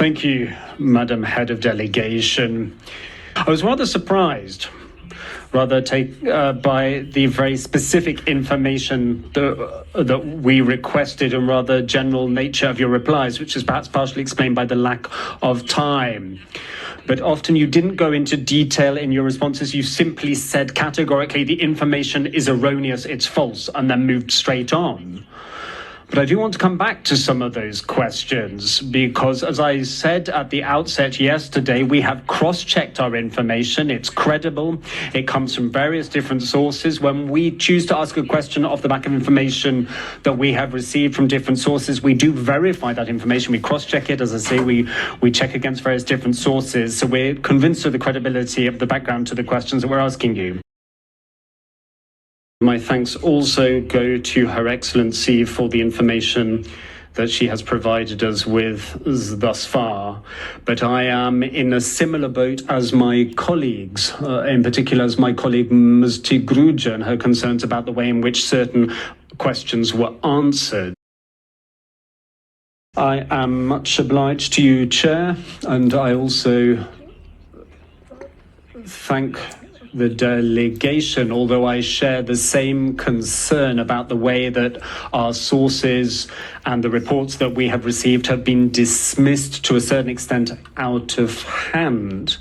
Thank you, Madam Head of Delegation. I was rather surprised, by the very specific information that we requested and rather general nature of your replies, which is perhaps partially explained by the lack of time. But often you didn't go into detail in your responses. You simply said categorically the information is erroneous, it's false, and then moved straight on. But I do want to come back to some of those questions because, as I said at the outset yesterday, we have cross-checked our information. It's credible. It comes from various different sources. When we choose to ask a question off the back of information that we have received from different sources, we do verify that information. We cross-check it. As I say, we check against various different sources. So we're convinced of the credibility of the background to the questions that we're asking you. My thanks also go to Her Excellency for the information that she has provided us with thus far. But I am in a similar boat as my colleagues, in particular as my colleague Ms. Tigruja and her concerns about the way in which certain questions were answered. I am much obliged to you, Chair, and I also thank the delegation, although I share the same concern about the way that our sources and the reports that we have received have been dismissed to a certain extent out of hand,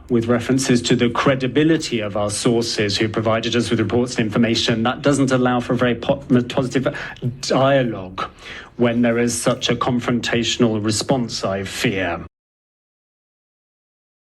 with references to the credibility of our sources who provided us with reports and information. That doesn't allow for a very positive dialogue when there is such a confrontational response, I fear.